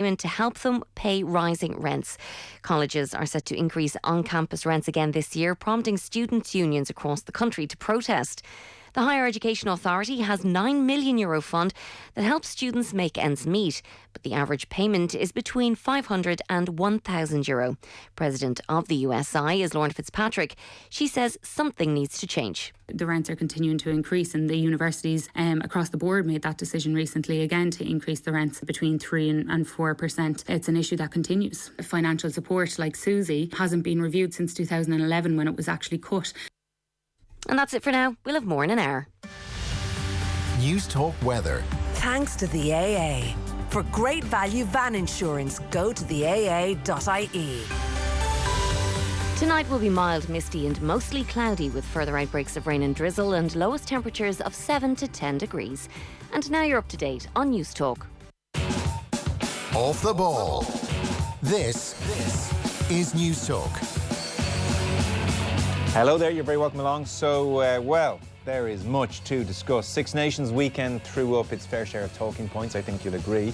to help them pay rising rents. Colleges are set to increase on-campus rents again this year, prompting students' unions across the country to protest. The Higher Education Authority has €9 million fund that helps students make ends meet, but the average payment is between €500 and €1,000. President of the USI is Lorna Fitzpatrick. She says something needs to change. The rents are continuing to increase, and the universities across the board made that decision recently again to increase the rents between 3 and 4%. It's an issue that continues. Financial support like Susie hasn't been reviewed since 2011 when it was actually cut. And that's it for now. We'll have more in an hour. News Talk Weather. Thanks to the AA. For great value van insurance, go to the AA.ie. Tonight will be mild, misty and mostly cloudy with further outbreaks of rain and drizzle and lowest temperatures of 7 to 10 degrees. And now you're up to date on News Talk. Off the ball. This is News Talk. Hello there, you're very welcome along. So, there is much to discuss. Six Nations weekend threw up its fair share of talking points, I think you'll agree.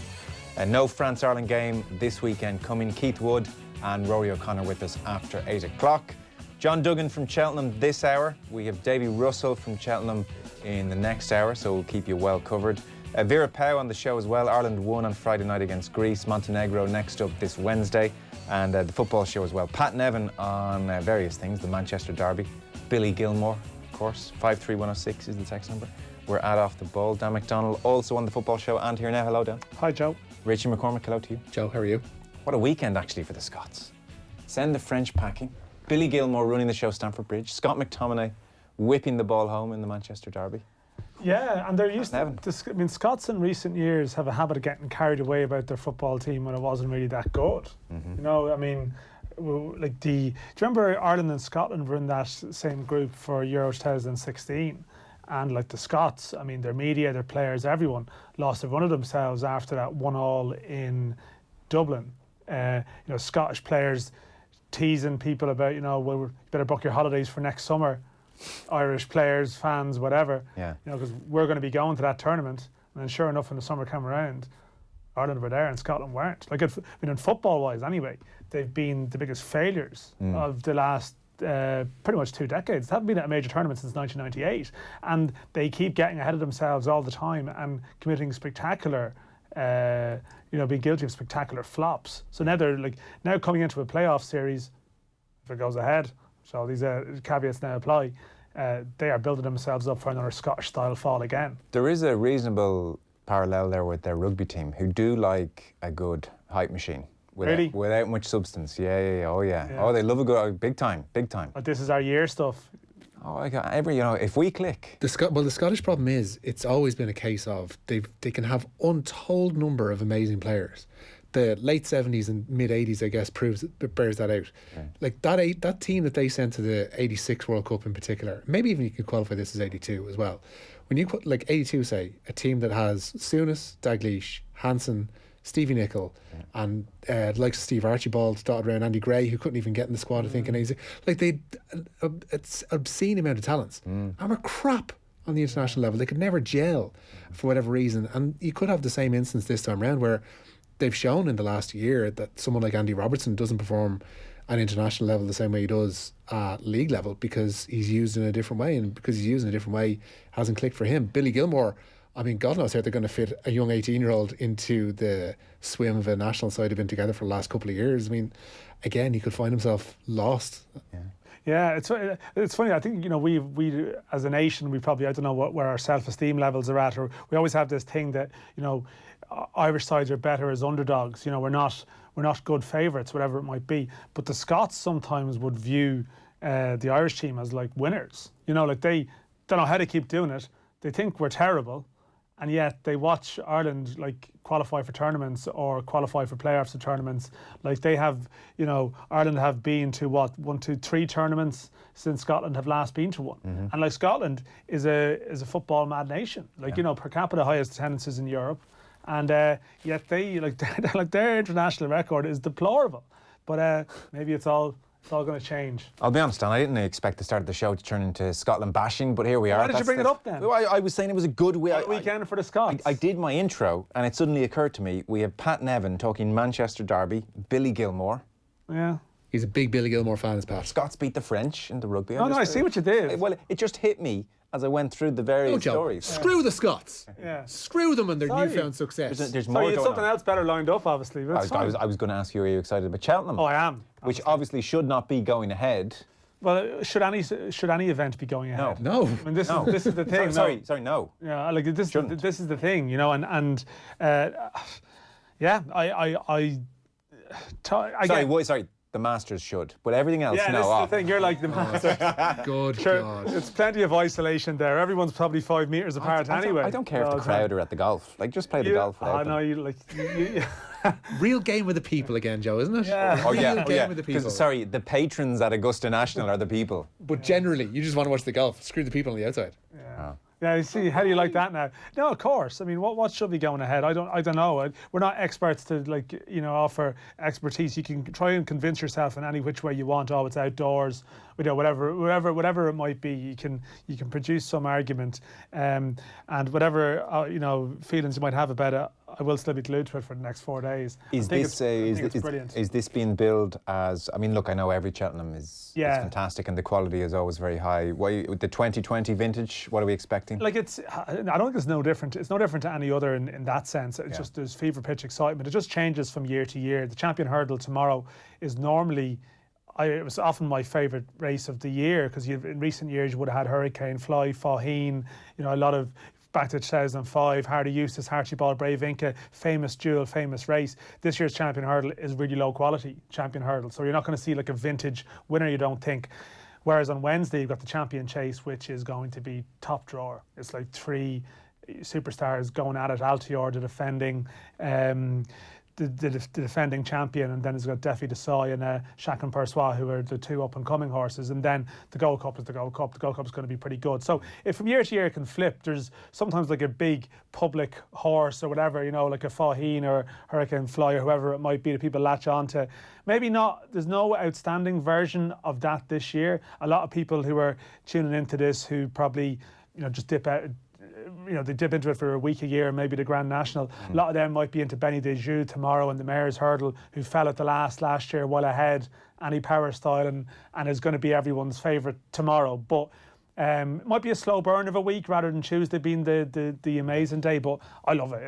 No France-Ireland game this weekend coming. Keith Wood and Rory O'Connor with us after 8 o'clock. John Duggan from Cheltenham this hour. We have Davy Russell from Cheltenham in the next hour, so we'll keep you well covered. Vera Pauw on the show as well. Ireland won on Friday night against Greece. Montenegro next up this Wednesday. And the football show as well. Pat Nevin on various things, the Manchester Derby. Billy Gilmore, of course. 53106 is the text number. We're at Off the Ball. Dan McDonnell also on the football show and here now. Hello, Dan. Hi, Joe. Richie McCormack, hello to you. Joe, how are you? What a weekend, actually, for the Scots. Send the French packing. Billy Gilmore running the show Stamford Bridge. Scott McTominay whipping the ball home in the Manchester Derby. Yeah, and they're used to, I mean, Scots in recent years have a habit of getting carried away about their football team when it wasn't really that good. Mm-hmm. You know, I mean, like do you remember Ireland and Scotland were in that same group for Euro 2016? And like the Scots, I mean, their media, their players, everyone lost a run of themselves after that 1-1 in Dublin. You know, Scottish players teasing people about, you know, well, you better book your holidays for next summer. Irish players, fans, whatever. Yeah. You know, because we're going to be going to that tournament, and then sure enough, when the summer came around, Ireland were there and Scotland weren't. Like, I mean, in football-wise, anyway, they've been the biggest failures of the last pretty much 2 decades. They haven't been at a major tournament since 1998, and they keep getting ahead of themselves all the time and committing spectacular. You know, being guilty of spectacular flops. So now they're now coming into a playoff series. If it goes ahead. So these caveats now apply. They are building themselves up for another Scottish-style fall again. There is a reasonable parallel there with their rugby team, who do like a good hype machine. Without much substance. Yeah. Oh, yeah. Oh, they love a good, big time. But this is our year stuff. Oh, you know, if we click. The Scottish problem is it's always been a case of they can have untold number of amazing players. The late 70s and mid 80s, I guess, bears that out. Yeah. Like that team that they sent to the 86 World Cup in particular, maybe even you could qualify this as 82 as well. When you put like 82, say, a team that has Souness, Dalglish, Hansen, Stevie Nicol, and like Steve Archibald dotted around, Andy Gray, who couldn't even get in the squad, I think, and it's obscene amount of talents. And we're crap on the international level. They could never gel for whatever reason. And you could have the same instance this time around where they've shown in the last year that someone like Andy Robertson doesn't perform at international level the same way he does at league level because he's used in a different way, and because he's used in a different way hasn't clicked for him. Billy Gilmore, I mean, God knows how they're going to fit a young 18-year-old into the swim of a national side who've been together for the last couple of years. I mean, again, he could find himself lost. Yeah, it's funny. I think, you know, we as a nation, we probably, I don't know where our self-esteem levels are at, or we always have this thing that, you know, Irish sides are better as underdogs. You know, we're not good favourites, whatever it might be. But the Scots sometimes would view the Irish team as like winners. You know, like they don't know how to keep doing it. They think we're terrible, and yet they watch Ireland like qualify for tournaments or qualify for playoffs of tournaments. Like they have, you know, Ireland have been to 1, 2, 3 tournaments since Scotland have last been to one. Mm-hmm. And like Scotland is a football mad nation. Like, you know, per capita highest attendances in Europe. And yet they like their international record is deplorable. But maybe it's all It's all going to change. I'll be honest, Dan, I didn't expect the start of the show to turn into Scotland bashing, but here we are. Why did you bring it up then? Well, I was saying it was a good weekend for the Scots. I did my intro, and it suddenly occurred to me, we have Pat Nevin talking Manchester Derby, Billy Gilmore. Yeah. He's a big Billy Gilmore fan, is Pat. Scots beat the French in the rugby. No, I see what you did. Well, it just hit me as I went through the various stories. Screw the Scots. Yeah. Screw them and their newfound success. There's more you had going something on. else better lined up, obviously. But I was going to ask you, are you excited about Cheltenham? Oh, I am. Which obviously should not be going ahead. Well, should any event be going ahead? No. I mean, this is the thing. Sorry, no. Yeah, like this is the thing, you know, yeah, Sorry, the Masters should, but everything else, yeah, no. this is the thing. You're like the Masters. Good Sure, God. it's plenty of isolation there. Everyone's probably 5 meters apart anyway. I don't care if the crowd are at the golf. Like, just play the golf without them. I know you Real game with the people again, Joe, isn't it? Yeah. Oh, yeah. Real game with the people. Sorry, the patrons at Augusta National are the people. But generally, you just want to watch the golf. Screw the people on the outside. Yeah. Yeah, you see, how do you like that now? No, of course. I mean, what should be going ahead? I don't know. We're not experts to offer expertise. You can try and convince yourself in any which way you want. Oh, it's outdoors. Whatever it might be, you can produce some argument, and whatever feelings you might have about it, I will still be glued to it for the next 4 days. Is this being billed as? I mean, look, I know every Cheltenham is fantastic, and the quality is always very high. With the 2020 vintage, what are we expecting? Like I don't think it's no different. It's no different to any other in that sense. It's just there's fever pitch excitement. It just changes from year to year. The Champion Hurdle tomorrow is normally. It was often my favourite race of the year because in recent years you would have had Hurricane, Fly, Faugheen, a lot of back to 2005, Hardy Eustace, Archibald Brave Inca, famous duel, famous race. This year's Champion Hurdle is really low quality Champion Hurdle, so you're not going to see like a vintage winner, you don't think. Whereas on Wednesday you've got the Champion Chase, which is going to be top drawer. It's like 3 superstars going at it. Altior, the defending. The defending champion, and then it's got Defi Desai and Chacun Persois, who are the 2 up-and-coming horses, and then the Gold Cup is the Gold Cup. The Gold Cup is going to be pretty good. So if from year to year it can flip, there's sometimes like a big public horse or whatever, like a Faugheen or Hurricane Fly or whoever it might be that people latch on to. Maybe not, there's no outstanding version of that this year. A lot of people who are tuning into this who probably, just dip out, they dip into it for a week a year, maybe the Grand National. A lot of them might be into Benny de Jeux tomorrow and the Mayor's Hurdle, who fell at the last year well ahead, Annie Power style, and is going to be everyone's favourite tomorrow. But it might be a slow burn of a week rather than Tuesday being the amazing day. But I love it.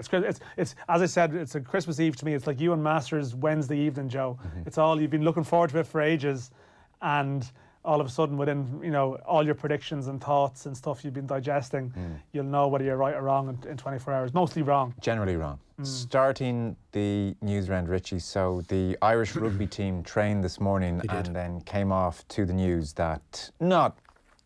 It's as I said, it's a Christmas Eve to me. It's like you and Masters Wednesday evening, Joe. It's all you've been looking forward to it for ages, and all of a sudden within all your predictions and thoughts and stuff you've been digesting, you'll know whether you're right or wrong in 24 hours. Mostly wrong. Generally wrong. Starting the news round, Richie. So the Irish rugby team trained this morning and then came off to the news that, not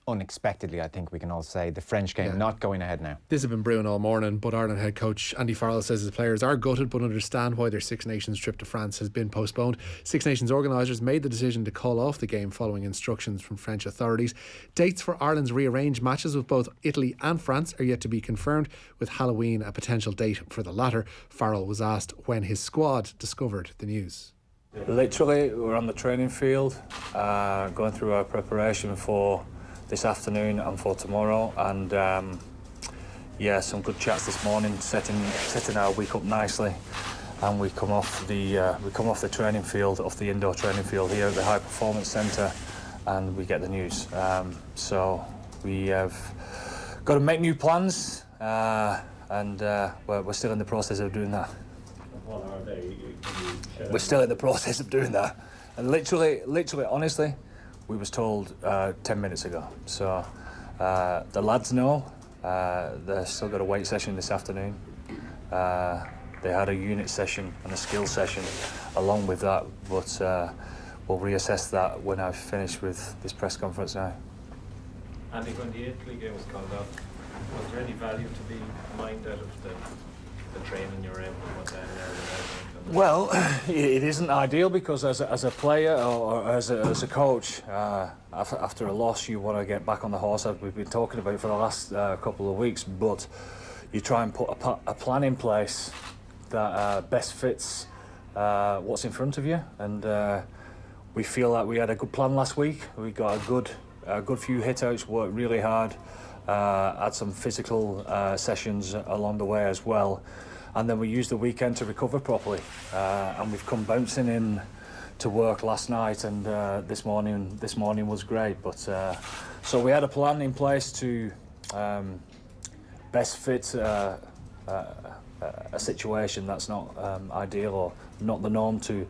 unexpectedly, I think we can all say, the French game not going ahead now. This has been brewing all morning, but Ireland head coach Andy Farrell says his players are gutted but understand why their Six Nations trip to France has been postponed. Six Nations organisers made the decision to call off the game following instructions from French authorities. Dates for Ireland's rearranged matches with both Italy and France are yet to be confirmed, with Halloween a potential date for the latter. Farrell was asked when his squad discovered the news. Literally, we're on the training field, going through our preparation for this afternoon and for tomorrow, and some good chats this morning, setting our week up nicely, and we come off the training field, off the indoor training field here at the High Performance Centre, and we get the news. So we have got to make new plans, and we're still in the process of doing that. What are they? We're still in the process of doing that, and literally, honestly, we was told 10 minutes ago. So the lads know. They've still got a weight session this afternoon. They had a unit session and a skill session along with that, but we'll reassess that when I've finished with this press conference now. Andy, when the Italy game was called off, was there any value to be mined out of the training you're able to put down there? Well, it isn't ideal because as a player or as a coach, after a loss, you want to get back on the horse, as we've been talking about for the last couple of weeks. But you try and put a plan in place that best fits what's in front of you. And we feel like we had a good plan last week. We got a good few hit-outs, worked really hard, had some physical sessions along the way as well. And then we used the weekend to recover properly. And we've come bouncing in to work last night, and this morning was great. But so we had a plan in place to best fit a situation that's not ideal or not the norm to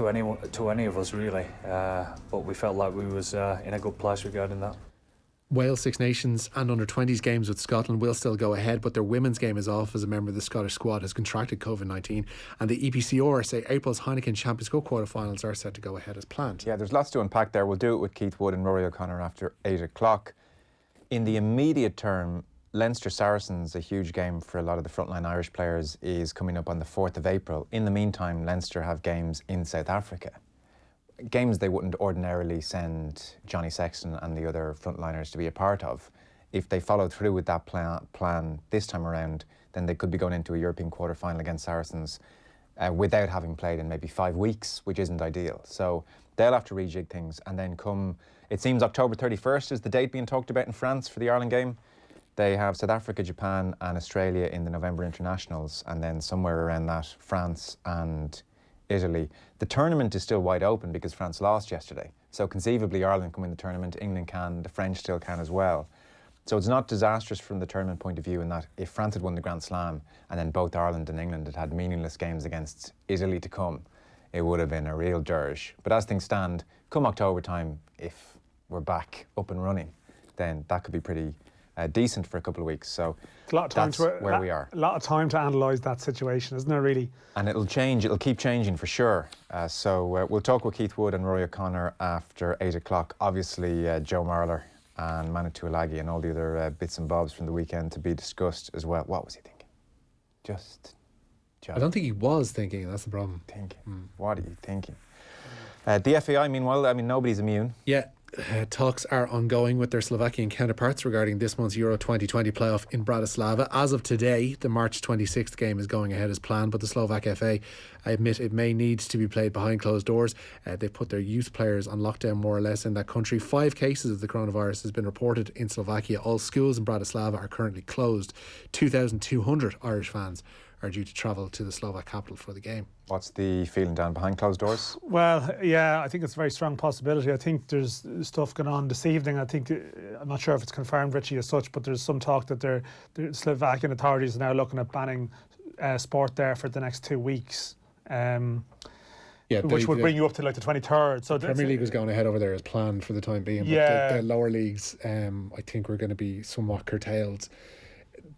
any of us really. But we felt like we was in a good place regarding that. Wales Six Nations and under-20s games with Scotland will still go ahead, but their women's game is off as a member of the Scottish squad has contracted COVID-19, and the EPCR say April's Heineken Championship quarterfinals are set to go ahead as planned. Yeah, there's lots to unpack there. We'll do it with Keith Wood and Rory O'Connor after 8 o'clock. In the immediate term, Leinster Saracens, a huge game for a lot of the frontline Irish players, is coming up on the 4th of April. In the meantime, Leinster have games in South Africa. Games they wouldn't ordinarily send Johnny Sexton and the other frontliners to be a part of. If they follow through with that plan this time around, then they could be going into a European quarter-final against Saracens without having played in maybe 5 weeks, which isn't ideal. So they'll have to rejig things, and then come, it seems October 31st is the date being talked about in France for the Ireland game. They have South Africa, Japan and Australia in the November internationals, and then somewhere around that, France and Italy. The tournament is still wide open because France lost yesterday. So conceivably Ireland can win the tournament, England can, the French still can as well. So it's not disastrous from the tournament point of view in that if France had won the Grand Slam and then both Ireland and England had had meaningless games against Italy to come, it would have been a real dirge. But as things stand, come October time, if we're back up and running, then that could be pretty decent for a couple of weeks. So it's a lot of time that's where we are. A lot of time to analyse that situation, isn't there, really? And it'll change, it'll keep changing for sure. So we'll talk with Keith Wood and Rory O'Connor after 8 o'clock. Obviously, Joe Marler and Manitou Alagi and all the other bits and bobs from the weekend to be discussed as well. What was he thinking? Just Joe. I don't think he was thinking, that's the problem. What are you thinking? The FAI, meanwhile, I mean, nobody's immune. Yeah. Talks are ongoing with their Slovakian counterparts regarding this month's Euro 2020 playoff in Bratislava. As of today, the March 26th game is going ahead as planned, but the Slovak FA admit it may need to be played behind closed doors. They've put their youth players on lockdown more or less in that country. 5 cases of the coronavirus has been reported in Slovakia. All schools in Bratislava are currently closed. 2,200 Irish fans are due to travel to the Slovak capital for the game. What's the feeling down behind closed doors? Well, yeah, I think it's a very strong possibility. I think there's stuff going on this evening. I think, I'm not sure if it's confirmed, Richie, as such, but there's some talk that the Slovakian authorities are now looking at banning sport there for the next 2 weeks. Which would bring you up to like the 23rd. So the Premier League was going ahead over there as planned for the time being, but the lower leagues, I think, we're going to be somewhat curtailed.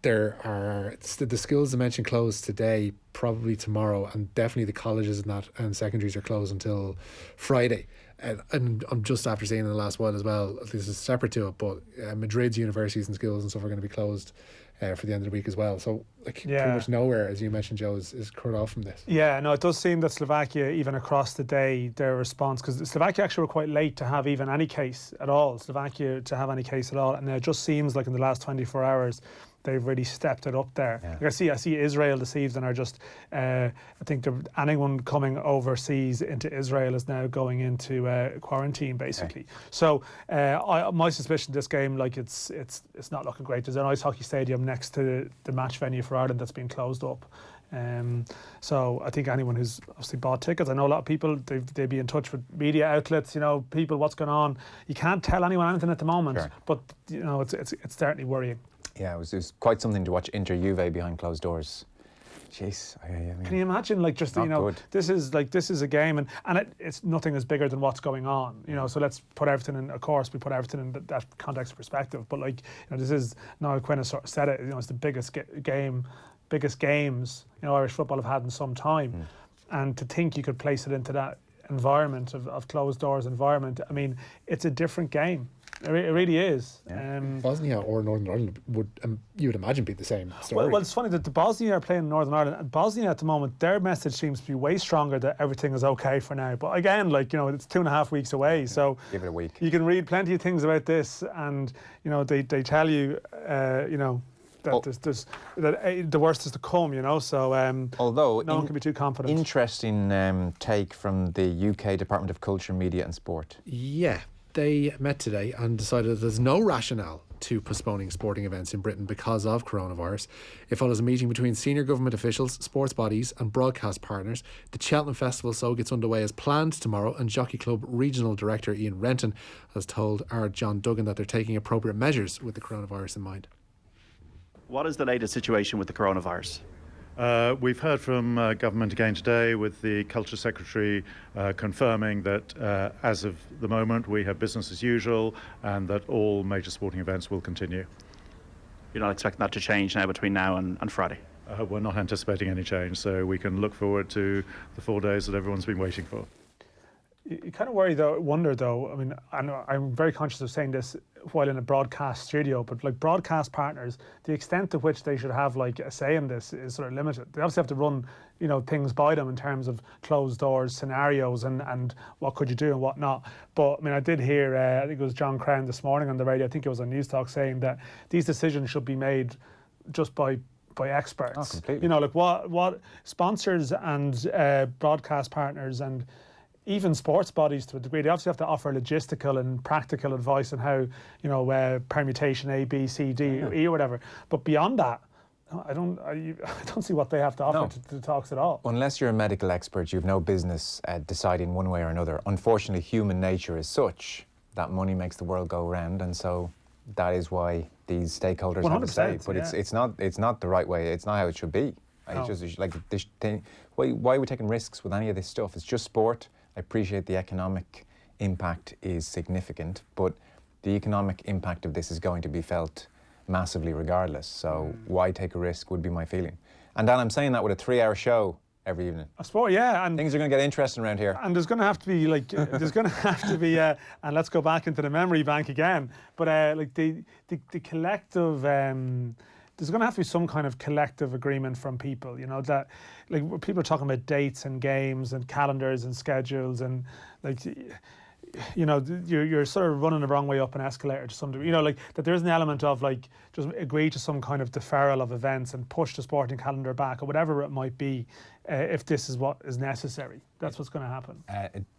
There are the schools I mentioned closed today, probably tomorrow, and definitely the colleges and secondaries are closed until Friday. And I'm just after seeing in the last while as well, this is separate to it, but Madrid's universities and schools and stuff are going to be closed for the end of the week as well. So pretty much nowhere, as you mentioned, Joe, is cut off from this. Yeah, no, it does seem that Slovakia, even across the day, their response, because Slovakia actually were quite late to have even any case at all, and it just seems like in the last 24 hours, they've really stepped it up there. Yeah. Like I see Israel this evening are just, I think anyone coming overseas into Israel is now going into quarantine, basically. Okay. So my suspicion this game, like it's not looking great. There's an ice hockey stadium next to the match venue for Ireland that's been closed up. So I think anyone who's obviously bought tickets, I know a lot of people, they'd be in touch with media outlets, people, what's going on. You can't tell anyone anything at the moment, sure. But it's certainly worrying. Yeah, it was quite something to watch Inter Juve behind closed doors. Jeez, I mean, can you imagine? Like, just good. This is a game, and it's nothing is bigger than what's going on. So let's put everything in. Of course, we put everything in that context of perspective. But this is Niall Quinn has sort of said it. It's the biggest games Irish football have had in some time, and to think you could place it into that environment of closed doors environment. I mean, it's a different game. It really is. Yeah. Bosnia or Northern Ireland would, you would imagine, be the same story. Well, it's funny that the Bosnia are playing in Northern Ireland. And Bosnia at the moment, their message seems to be way stronger that everything is okay for now. But again, it's 2.5 weeks away. So give it a week. You can read plenty of things about this, and they tell you, the worst is to come, you know. So although no one can be too confident. Interesting take from the UK Department of Culture, Media and Sport. Yeah, they met today and decided that there's no rationale to postponing sporting events in Britain because of coronavirus. It follows a meeting between senior government officials, sports bodies and broadcast partners. The Cheltenham Festival so gets underway as planned tomorrow, and Jockey Club Regional Director Ian Renton has told our John Duggan that they're taking appropriate measures with the coronavirus in mind. What is the latest situation with the coronavirus? We've heard from government again today, with the Culture Secretary confirming that as of the moment we have business as usual and that all major sporting events will continue. You're not expecting that to change now between now and Friday? We're not anticipating any change, so we can look forward to the 4 days that everyone's been waiting for. You kind of wonder though, I mean, I'm very conscious of saying this while in a broadcast studio, but like broadcast partners, the extent to which they should have like a say in this is sort of limited. They obviously have to run, you know, things by them in terms of closed doors scenarios and what could you do and what not. But I mean, I did hear, I think it was John Crown this morning on the radio, I think it was on News Talk, saying that these decisions should be made just by experts. Oh, completely. You know, like what sponsors and broadcast partners and even sports bodies to a degree, they obviously have to offer logistical and practical advice on how, you know, permutation A, B, C, D, E or whatever. But beyond that, I don't see what they have to offer to the talks at all. Unless you're a medical expert, you've no business deciding one way or another. Unfortunately, human nature is such that money makes the world go round, and so that is why these stakeholders have to say. But it's not the right way. It's not how it should be. No. It's just like this thing. Why are we taking risks with any of this stuff? It's just sport. I appreciate the economic impact is significant, but the economic impact of this is going to be felt massively regardless. So why take a risk would be my feeling. And Dan, I'm saying that with a 3-hour show every evening. I suppose, yeah. And things are going to get interesting around here. And there's going to have to be like, and let's go back into the memory bank again. But like the collective. There's going to have to be some kind of collective agreement from people, you know, that like people are talking about dates and games and calendars and schedules and like, you know, you're sort of running the wrong way up an escalator to some degree, you know, like that there's an element of like just agree to some kind of deferral of events and push the sporting calendar back or whatever it might be if this is what is necessary. That's what's going to happen.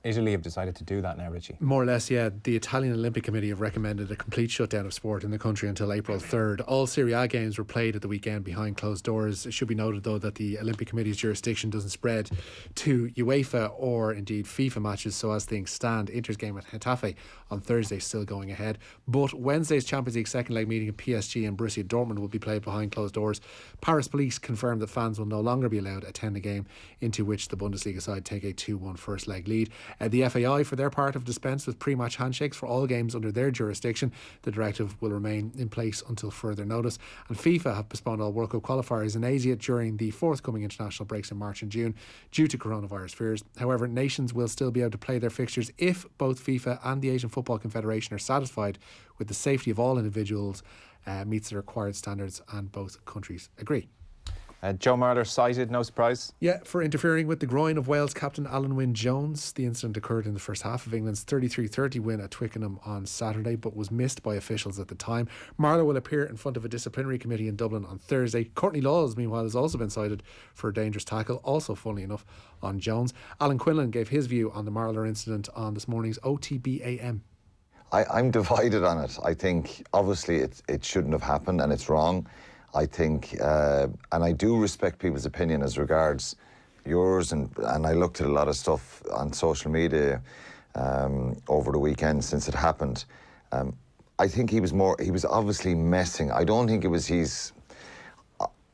Italy have decided to do that now, Richie. More or less, yeah. The Italian Olympic Committee have recommended a complete shutdown of sport in the country until April 3rd. All Serie A games were played at the weekend behind closed doors. It should be noted, though, that the Olympic Committee's jurisdiction doesn't spread to UEFA or indeed FIFA matches. So as things stand, Inter's game at Getafe on Thursday still going ahead. But Wednesday's Champions League second leg meeting of PSG and Borussia Dortmund will be played behind closed doors. Paris police confirmed that fans will no longer be allowed to attend a game into which the Bundesliga side take a 2-1 first leg lead. The FAI, for their part, have dispensed with pre-match handshakes for all games under their jurisdiction. The directive will remain in place until further notice. And FIFA have postponed all World Cup qualifiers in Asia during the forthcoming international breaks in March and June due to coronavirus fears. However, nations will still be able to play their fixtures if both FIFA and the Asian Football Confederation are satisfied with the safety of all individuals, meets the required standards, and both countries agree. Joe Marler cited, no surprise. Yeah, for interfering with the groin of Wales captain Alan Wynne-Jones. The incident occurred in the first half of England's 33-30 win at Twickenham on Saturday, but was missed by officials at the time. Marler will appear in front of a disciplinary committee in Dublin on Thursday. Courtney Laws, meanwhile, has also been cited for a dangerous tackle, also funnily enough, on Jones. Alan Quinlan gave his view on the Marler incident on this morning's OTBAM. I'm divided on it. I think, obviously, it shouldn't have happened and it's wrong. I think, and I do respect people's opinion as regards yours, and I looked at a lot of stuff on social media over the weekend since it happened. I think he was obviously messing. I don't think it was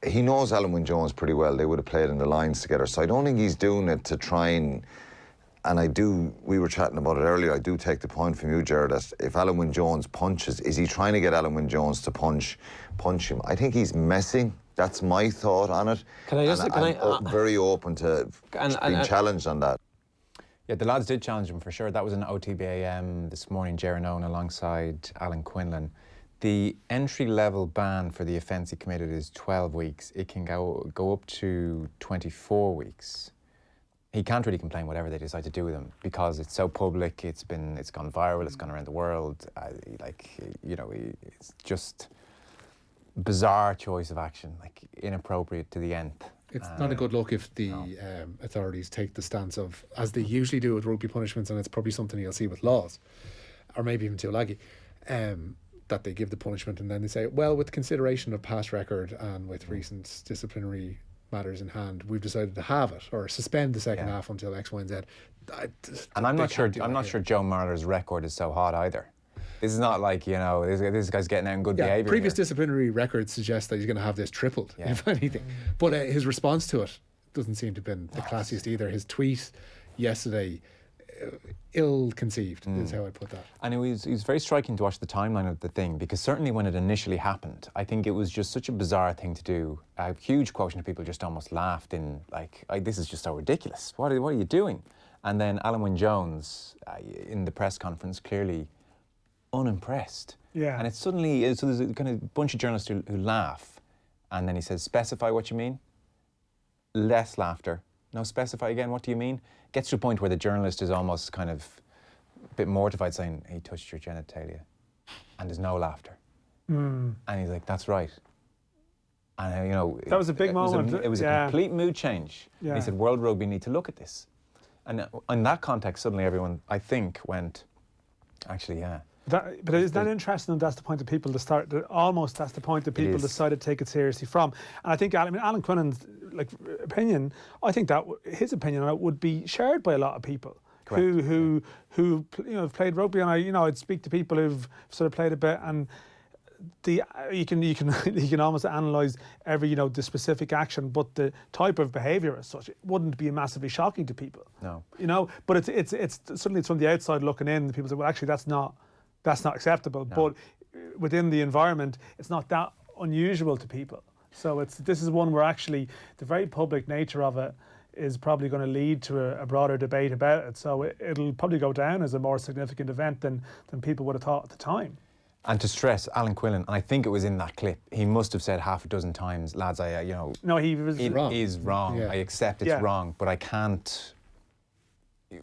he knows Alan Wynne-Jones pretty well. They would have played in the lines together. So I don't think he's doing it to try and we were chatting about it earlier, I do take the point from you, Gerard, that if Alan Wynne-Jones punches, is he trying to get Alan Wynne-Jones to punch him? I think he's messing. That's my thought on it. I'm very open to being challenged on that. Yeah, the lads did challenge him for sure. That was an OTBAM this morning, Gerard Owen alongside Alan Quinlan. The entry-level ban for the offence he committed is 12 weeks. It can go up to 24 weeks. He can't really complain whatever they decide to do with him because it's so public. It's gone viral. It's gone around the world. It's just bizarre choice of action, like inappropriate to the nth. It's not a good look if the authorities take the stance of, as they usually do with rugby punishments, and it's probably something you'll see with laws, or maybe even Tuolagi, that they give the punishment and then they say, well, with consideration of past record and with recent disciplinary matters in hand, we've decided to have it, or suspend the second half until X, Y, and Z. And I'm not sure Joe Marler's record is so hot either. This is not like, this guy's getting out in good behaviour. Previous disciplinary records suggest that he's going to have this tripled, if anything. But his response to it doesn't seem to have been the classiest either. His tweet yesterday, ill-conceived, is how I put that. And it was very striking to watch the timeline of the thing, because certainly when it initially happened, I think it was just such a bizarre thing to do. A huge quotient of people just almost laughed in, this is just so ridiculous. What are you doing? And then Alan Wynne-Jones, in the press conference, clearly unimpressed. Yeah. And it's suddenly, so there's a kind of bunch of journalists who laugh, and then he says, specify what you mean. Less laughter. No, specify again, what do you mean? Gets to a point where the journalist is almost kind of a bit mortified, saying, he touched your genitalia. And there's no laughter. And he's like, that's right. And, that was a big moment. It was a complete mood change. Yeah. And he said, World Rugby need to look at this. And in that context, suddenly everyone, I think, went, actually, yeah. But is that interesting? And that's the point that people that's the point that people decided to take it seriously from. And I think Alan Quinlan's opinion, I think that his opinion on it would be shared by a lot of people. Correct. who have played rugby, and I'd speak to people who've sort of played a bit, and you can almost analyse every the specific action, but the type of behaviour as such, it wouldn't be massively shocking to people. No. But it's certainly it's from the outside looking in. People say, well, actually, that's not acceptable. No. But within the environment, it's not that unusual to people. So this is one where actually the very public nature of it is probably going to lead to a broader debate about it. So it'll probably go down as a more significant event than people would have thought at the time. And to stress, Alan Quinlan, and I think it was in that clip, he must have said half a dozen times, lads, No, he was wrong. It is wrong. Yeah. I accept it's wrong, but I can't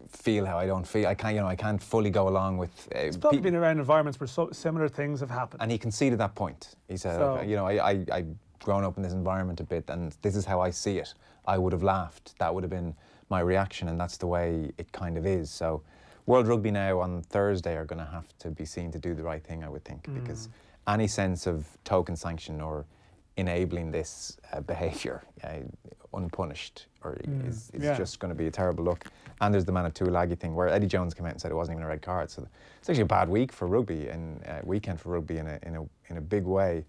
feel how I don't feel. I can't fully go along with. It's probably been around environments where similar things have happened. And he conceded that point. He said, I've grown up in this environment a bit, and this is how I see it. I would have laughed. That would have been my reaction, and that's the way it kind of is. So, World Rugby now on Thursday are going to have to be seen to do the right thing, I would think, because any sense of token sanction or enabling this behaviour unpunished is just going to be a terrible look. And there's the Manitoulagi thing where Eddie Jones came out and said it wasn't even a red card. So it's actually a bad week for rugby and weekend for rugby in a big way.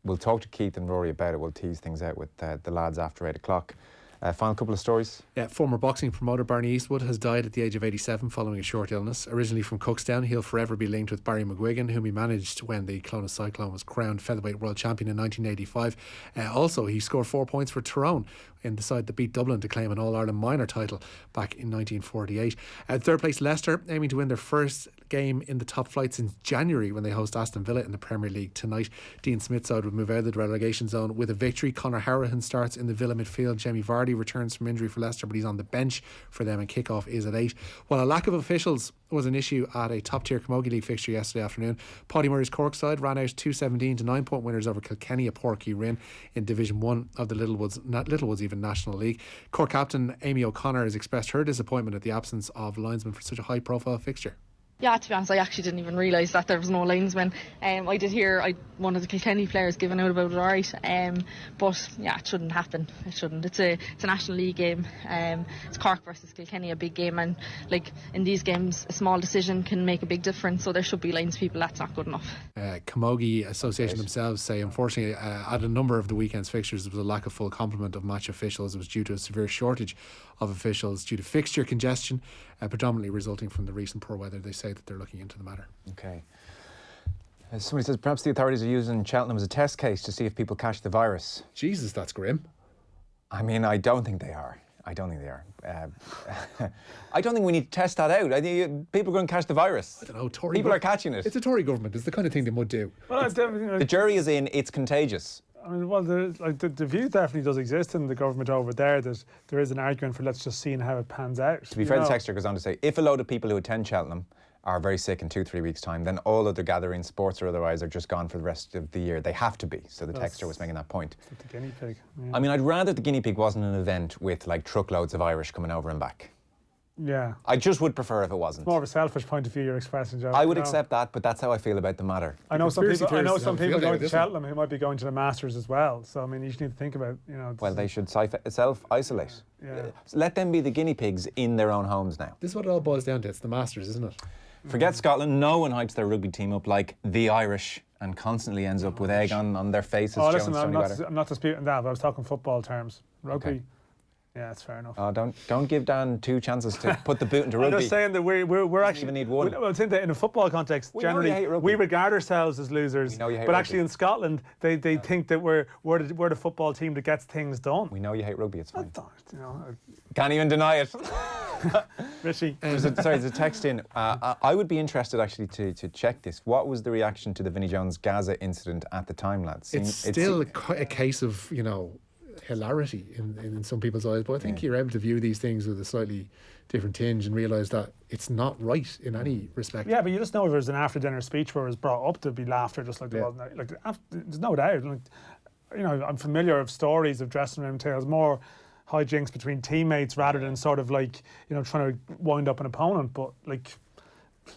We'll talk to Keith and Rory about it. We'll tease things out with the lads after 8 o'clock. Final couple of stories. Yeah, former boxing promoter Barney Eastwood has died at the age of 87 following a short illness. Originally from Cookstown, he'll forever be linked with Barry McGuigan, whom he managed when the Clonus Cyclone was crowned featherweight world champion in 1985. Also, he scored 4 points for Tyrone in the side that beat Dublin to claim an All-Ireland minor title back in 1948. Third place Leicester, aiming to win their first game in the top flight since January when they host Aston Villa in the Premier League tonight. Dean Smith's side would move out of the relegation zone with a victory. Conor Harahan starts in the Villa midfield. Jamie Vardy returns from injury for Leicester, but he's on the bench for them, and kick-off is at 8. While a lack of officials was an issue at a top-tier Camogie League fixture yesterday afternoon, Paddy Murray's Cork side ran out 2-17 to 9-point winners over Kilkenny, a Porky Rin in Division 1 of the Littlewoods even National League. Cork captain Amy O'Connor has expressed her disappointment at the absence of linesmen for such a high-profile fixture. Yeah, to be honest, I actually didn't even realise that there was no linesman. I did hear one of the Kilkenny players giving out about it, alright. But yeah, it shouldn't happen. It shouldn't. It's a National League game. It's Cork versus Kilkenny, a big game, and in these games, a small decision can make a big difference. So there should be linespeople. That's not good enough. Camogie Association themselves say, unfortunately, at a number of the weekend's fixtures, there was a lack of full complement of match officials. It was due to a severe shortage of officials due to fixture congestion, predominantly resulting from the recent poor weather. They say that they're looking into the matter. Okay. Somebody says perhaps the authorities are using Cheltenham as a test case to see if people catch the virus. Jesus, that's grim. I mean, I don't think they are. I don't think we need to test that out. I think people are going to catch the virus. I don't know. People are catching it. It's a Tory government. It's the kind of thing they would do. Well, the jury is in. It's contagious. I mean, well, the view definitely does exist in the government over there that there is an argument for let's just see how it pans out. To be fair, the texter goes on to say, if a load of people who attend Cheltenham are very sick in 2-3 weeks' time, then all other gatherings, sports or otherwise, are just gone for the rest of the year. They have to be. So the texter was making that point. Like the guinea pig. Yeah. I mean, I'd rather the guinea pig wasn't an event with like truckloads of Irish coming over and back. Yeah. I just would prefer if it wasn't. It's more of a selfish point of view you're expressing, Joe. I would accept that, but that's how I feel about the matter. I know some people going to this Cheltenham who might be going to the Masters as well. So I mean, you just need to think about, you know. Well, they should self-isolate. Yeah. Let them be the guinea pigs in their own homes now. This is what it all boils down to. It's the Masters, isn't it? Forget Scotland. No one hypes their rugby team up like the Irish and constantly ends up with egg on their faces. Oh, listen, I'm not disputing that, but I was talking football terms. Rugby. Okay. Yeah, that's fair enough. Oh, don't give Dan 2 chances to put the boot into rugby. I'm just saying that we're actually even need one. Well, I think that in a football context, generally we regard ourselves as losers. We know you hate but rugby. Actually, in Scotland, they think that we're the football team that gets things done. We know you hate rugby. It's fine. Can't even deny it. Richie. There's a text in. I would be interested actually to check this. What was the reaction to the Vinnie Jones Gaza incident at the time, lads? It's still a case of, you know, hilarity in some people's eyes, but I think you're able to view these things with a slightly different tinge and realise that it's not right in any respect. Yeah, but you just know if there's an after-dinner speech where it was brought up, there'd be laughter just like there was. Like, there's no doubt. Like, you know, I'm familiar of stories of dressing room tales, more hijinks between teammates rather than sort of like, you know, trying to wind up an opponent, but like,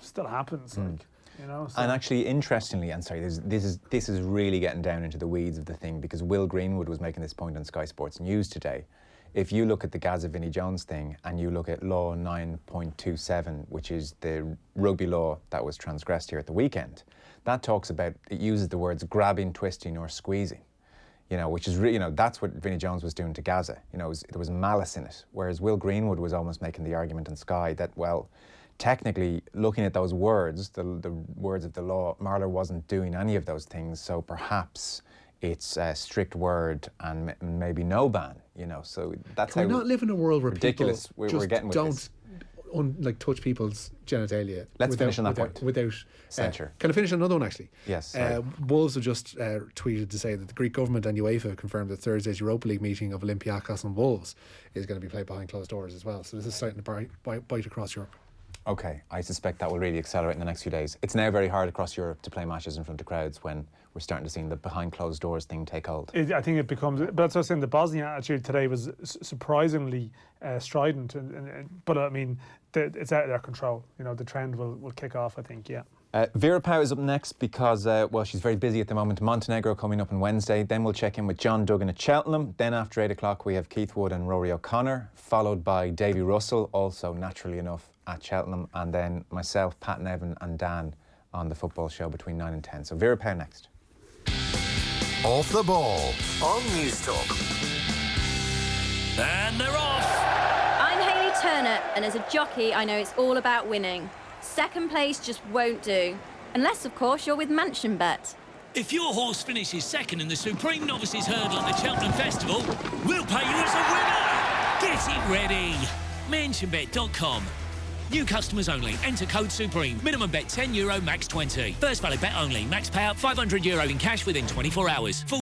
still happens. Like, you know, so. And actually, interestingly, and sorry, this is really getting down into the weeds of the thing, because Will Greenwood was making this point on Sky Sports News today. If you look at the Gaza Vinnie Jones thing and you look at Law 9.27, which is the rugby law that was transgressed here at the weekend, that talks about, it uses the words grabbing, twisting or squeezing, you know, which is really, you know, that's what Vinnie Jones was doing to Gaza. You know, there was malice in it, whereas Will Greenwood was almost making the argument on Sky that, well, technically, looking at those words, the words of the law, Marler wasn't doing any of those things, so perhaps it's a strict word and maybe no ban, you know. So that's Can we not live in a world where ridiculous people we're getting with don't this. touch people's genitalia? Let's finish on that point. Without censure. Can I finish on another one, actually? Yes. Wolves have just tweeted to say that the Greek government and UEFA confirmed that Thursday's Europa League meeting of Olympiacos and Wolves is going to be played behind closed doors as well. So this is starting to bite across Europe. Okay, I suspect that will really accelerate in the next few days. It's now very hard across Europe to play matches in front of crowds when we're starting to see the behind closed doors thing take hold. I think it becomes, but that's what I was saying, the Bosnian attitude today was surprisingly strident, but I mean, it's out of their control. You know, the trend will kick off, I think, yeah. Vera Pauw is up next because, well, she's very busy at the moment. Montenegro coming up on Wednesday. Then we'll check in with John Duggan at Cheltenham. Then after 8 o'clock, we have Keith Wood and Rory O'Connor, followed by Davy Russell, also naturally enough at Cheltenham. And then myself, Pat Nevin and Dan on the football show between 9 and 10. So Vera Pauw next. Off the ball On News Talk. And they're off! I'm Hayley Turner, and as a jockey, I know it's all about winning. Second place just won't do. Unless, of course, you're with Mansion Bet. If your horse finishes second in the Supreme Novices Hurdle at the Cheltenham Festival, we'll pay you as a winner! Get it ready! MansionBet.com. New customers only. Enter code SUPREME. Minimum bet €10, max 20. First valid bet only. Max payout €500 in cash within 24 hours. Full